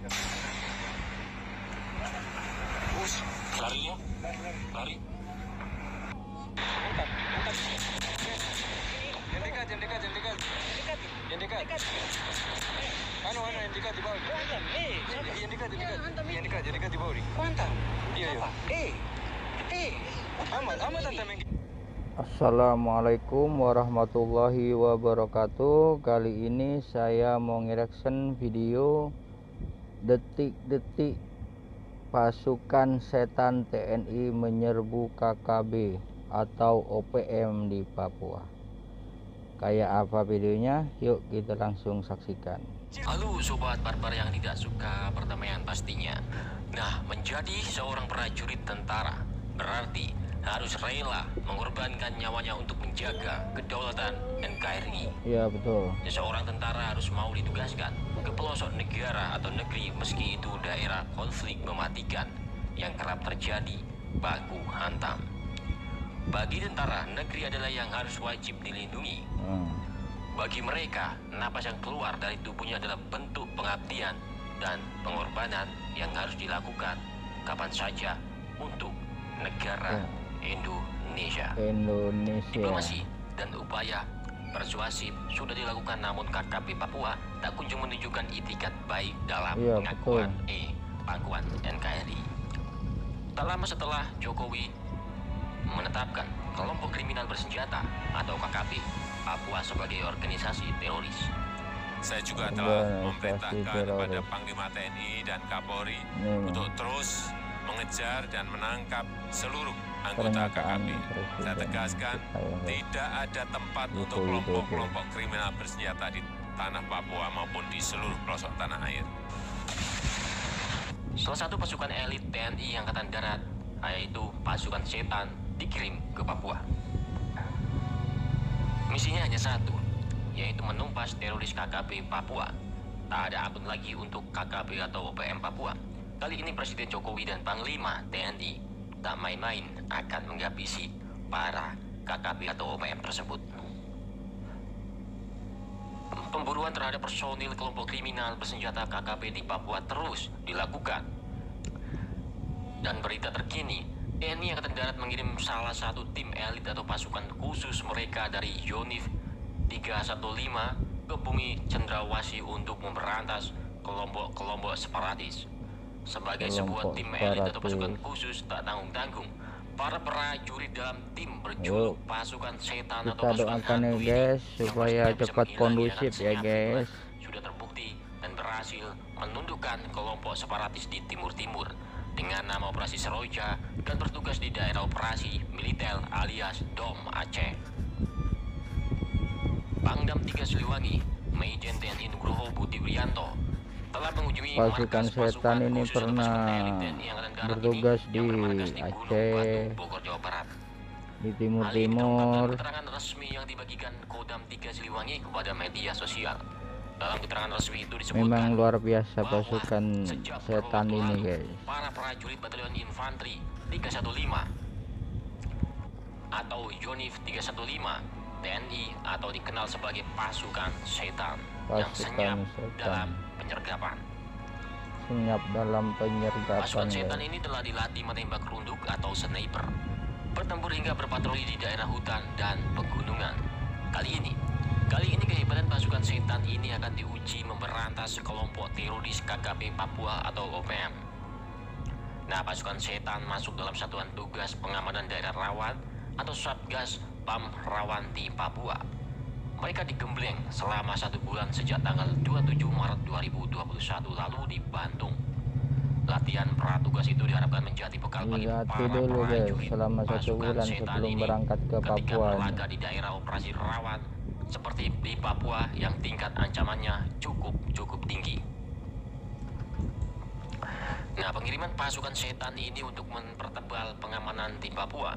Us, larinya, lari. Yang dekat. Yang dekat. Anu, yang dekat di bawah. Yang dekat di bawah. Kuantan. Iya. Amat tante Mengki. Assalamualaikum warahmatullahi wabarakatuh. Kali ini saya mau nge-reaction video detik-detik pasukan setan TNI menyerbu KKB atau OPM di Papua. Kayak apa videonya? Yuk kita langsung saksikan. Halo sobat barbar yang tidak suka perdamaian pastinya. Nah, menjadi seorang prajurit tentara berarti harus rela mengorbankan nyawanya untuk menjaga kedaulatan NKRI. Iya betul. Seseorang tentara harus mau ditugaskan ke pelosok negara atau negeri meski itu daerah konflik mematikan yang kerap terjadi baku hantam. Bagi tentara, negeri adalah yang harus wajib dilindungi. Bagi mereka, napas yang keluar dari tubuhnya adalah bentuk pengabdian dan pengorbanan yang harus dilakukan kapan saja untuk negara Indonesia. Diplomasi dan upaya persuasif sudah dilakukan, namun KKB Papua tak kunjung menunjukkan itikat baik dalam pengakuan NKRI. Tak lama setelah Jokowi menetapkan kelompok kriminal bersenjata atau KKB Papua sebagai organisasi teroris, Saya juga telah memerintahkan kepada Panglima TNI dan Kapolri untuk terus mengejar dan menangkap seluruh anggota KKB. Saya tegaskan, tidak ada tempat untuk kelompok-kelompok kriminal bersenjata di tanah Papua maupun di seluruh pelosok tanah air. Salah satu pasukan elit TNI Angkatan Darat, yaitu pasukan setan, dikirim ke Papua. Misinya hanya satu, yaitu menumpas teroris KKB Papua. Tak ada ampun lagi untuk KKB atau OPM Papua. Kali ini Presiden Jokowi dan Panglima TNI tak main-main akan menghabisi para KKB atau OPM tersebut. Pemburuan terhadap personil kelompok kriminal bersenjata KKB di Papua terus dilakukan. Dan berita terkini, TNI Angkatan Darat mengirim salah satu tim elit atau pasukan khusus mereka dari Yonif 315 ke bumi Cendrawasih untuk memberantas kelompok-kelompok separatis. Sebagai sebuah tim elit atau pasukan khusus tak tanggung-tanggung, para prajurit dalam tim berjuluk pasukan setan atau pasukan hantu guys, supaya cepat kondusif ya guys. Sudah terbukti dan berhasil menundukkan kelompok separatis di timur-timur dengan nama Operasi Seroja dan bertugas di daerah operasi militer alias DOM Aceh. Pangdam 3 Siliwangi, Majen TNI Nugroho Budi Wrianto telah mengunjungi pasukan setan ini pernah bertugas di Aceh, Bogor, Jawa Barat. di timur-timur. Keterangan resmi yang dibagikan Kodam 3 Siliwangi kepada media sosial. Dalam keterangan resmi itu disebutkan Memang luar biasa pasukan setan ini guys. Para prajurit Batalion Infanteri 315 atau Yonif 315 TNI atau dikenal sebagai pasukan setan yang senyap dalam penyergapan. Pasukan setan ini telah dilatih menembak runduk atau sniper, bertempur hingga berpatroli di daerah hutan dan pegunungan. Kali ini kehebatan pasukan setan ini akan diuji memberantas kelompok teroris KKB Papua atau OPM. Nah, pasukan setan masuk dalam satuan tugas pengamanan daerah rawan atau Satgas PAM Rawan di Papua. Mereka digembleng selama 1 bulan sejak tanggal 27 Maret 2021 lalu di Bandung. Latihan pratugas itu diharapkan menjadi bekal bagi para prajurit selama 1 bulan sebelum berangkat ke Papua berlaga di daerah operasi rawan seperti di Papua yang tingkat ancamannya cukup tinggi. Nah, pengiriman pasukan setan ini untuk mempertebal pengamanan di Papua.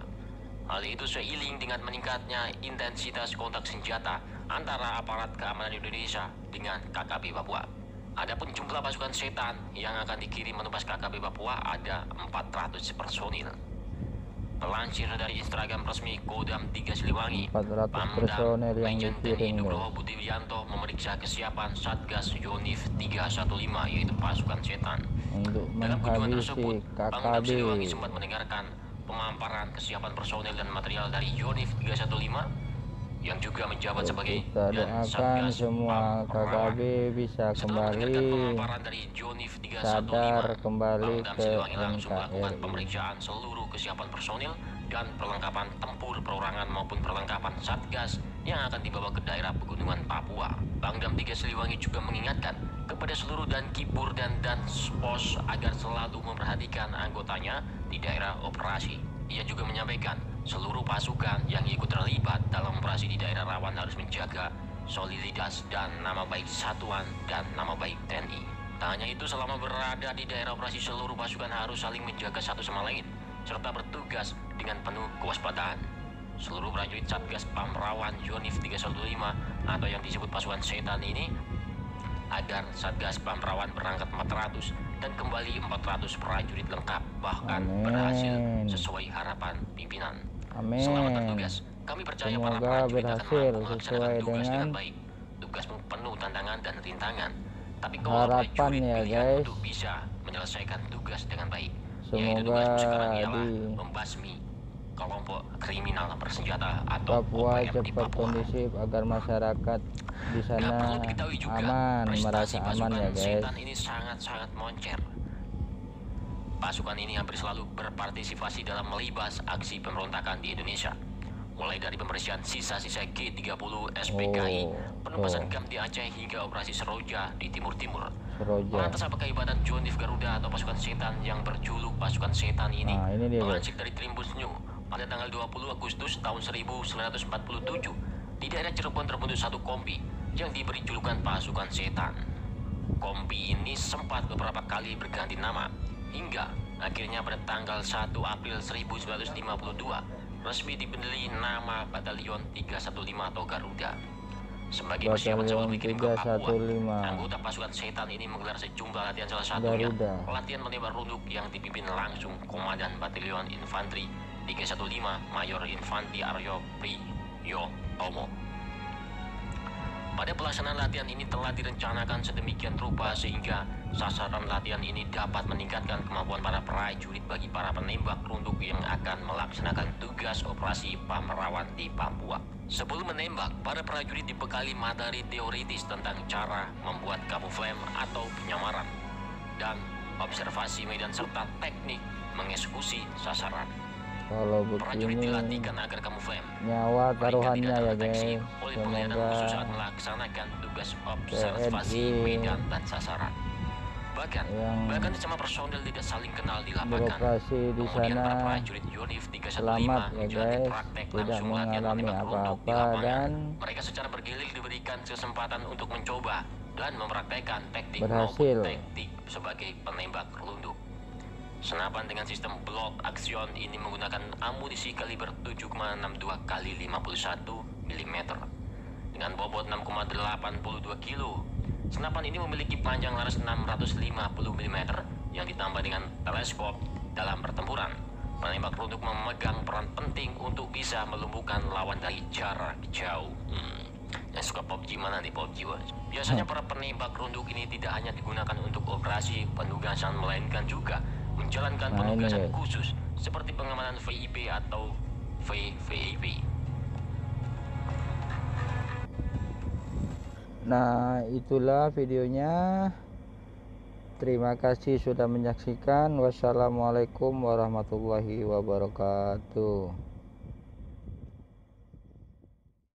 Hal itu seiring dengan meningkatnya intensitas kontak senjata antara aparat keamanan Indonesia dengan KKB Papua. Adapun jumlah pasukan setan yang akan dikirim menumpas KKB Papua ada 400 personil. Melansir dari Instagram resmi Kodam 3 Siliwangi, 400 personel yang Lejen TNI dikirim, Nugroho Budi Wijanto memeriksa kesiapan Satgas Yonif 315 yaitu pasukan setan. untuk Dalam kunjungan tersebut, menghabisi Pangdam KKB. Siliwangi sempat mendengarkan pemaparan kesiapan personel dan material dari Yonif 315 yang juga menjabat sebagai Kita dan doakan Satgas semua Pamperawan. KKB bisa Setelah mendengarkan kembali pemaparan dari Yonif 315, sadar kembali Pangdam ke Siliwangi langsung melakukan NKRI. pemeriksaan seluruh kesiapan personil dan perlengkapan tempur perorangan maupun perlengkapan Satgas yang akan dibawa ke daerah pegunungan Papua. Pangdam 3 Siliwangi juga mengingatkan kepada seluruh dan kipur dan pos agar selalu memperhatikan anggotanya di daerah operasi. Ia juga menyampaikan seluruh pasukan yang ikut terlibat dalam operasi di daerah rawan harus menjaga soliditas dan nama baik satuan dan nama baik TNI. Tak hanya itu, selama berada di daerah operasi seluruh pasukan harus saling menjaga satu sama lain serta bertugas dengan penuh kewaspadaan. Seluruh prajurit Satgas Pamperawan Yonif 315 atau yang disebut pasukan setan ini agar Satgas Pamperawan berangkat 400 dan kembali 400 prajurit lengkap, bahkan Amin. berhasil sesuai harapan pimpinan. Amin. Selamat bertugas. Kami percaya para Semoga prajurit akan berhasil mampu melaksanakan sesuai tugas dengan dengan baik. Tugasmu penuh tantangan dan rintangan, tapi kau harapan prajurit ya, pilihan guys. untuk bisa menyelesaikan tugas dengan baik. Yaitu Semoga tugasmu sekarang ialah di membasmi kelompok kriminal bersenjata atau Papua OPM di cepat Papua. kondusif agar masyarakat di Gak sana perlu diketahui juga, aman, prestasi merasa aman pasukan ya guys. setan ini sangat-sangat moncer. Pasukan ini hampir selalu berpartisipasi dalam melibas aksi pemberontakan di Indonesia. Mulai dari pembersihan sisa-sisa G30 SPKI, penumpasan GAM di Aceh hingga operasi Seroja di Timur-Timur. Seroja. Lantas apakah ibadat Yonif Garuda atau pasukan setan yang berjuluk pasukan setan ini? Nah, ini dia, guys. Melansir dari Tribun News, pada tanggal 20 Agustus tahun 1947, di daerah Cirebon terbentuk satu kompi yang diberi julukan pasukan setan. Kompi ini sempat beberapa kali berganti nama, hingga akhirnya pada tanggal 1 April 1952 resmi diberi nama Batalion 315 atau Garuda. Sebagai persiapan sebelum dikirim ke Papua, 315 anggota pasukan setan ini menggelar sejumlah latihan, salah satunya Garuda. latihan menembak runduk yang dipimpin langsung Komandan Batalion Infanteri 315 Mayor Infantri Aryo Priyotomo. Pada pelaksanaan latihan ini telah direncanakan sedemikian rupa sehingga sasaran latihan ini dapat meningkatkan kemampuan para prajurit bagi para penembak runduk yang akan melaksanakan tugas operasi Pamperawan di Papua. Sebelum menembak, para prajurit dibekali materi teoritis tentang cara membuat kamuflase atau penyamaran dan observasi medan serta teknik mengeksekusi sasaran. Kalau Prajurit begini dilatihkan agar kamuflase nyawa mereka taruhannya tidak ya terdeteksi guys. oleh penglihatan khusus saat Semoga melaksanakan tugas observasi TNI medan dan sasaran. Bahkan yang sama personel tidak saling kenal di lapangan. beroperasi di Kemudian para sana prajurit Yonif 315 selamat ya menjalani guys, praktek tidak langsung latihan mengalami menembak runduk di apa-apa lapangan. dan Mereka secara bergilir diberikan kesempatan untuk mencoba dan mempraktekkan teknik berhasil. maupun taktik sebagai penembak runduk. Senapan dengan sistem blok aksion ini menggunakan amunisi kaliber 7,62 kali 51 mm dengan bobot 6,82 kilo. Senapan ini memiliki panjang laras 650 mm yang ditambah dengan teleskop dalam pertempuran. Penembak runduk memegang peran penting untuk bisa melumpuhkan lawan dari jarak jauh. Yang suka PUBG mana nih PUBG? Biasanya para penembak runduk ini tidak hanya digunakan untuk operasi penugasan, melainkan juga menjalankan penugasan khusus seperti pengamanan VIP atau VVIP. Nah, itulah videonya. Terima kasih sudah menyaksikan. Wassalamualaikum warahmatullahi wabarakatuh.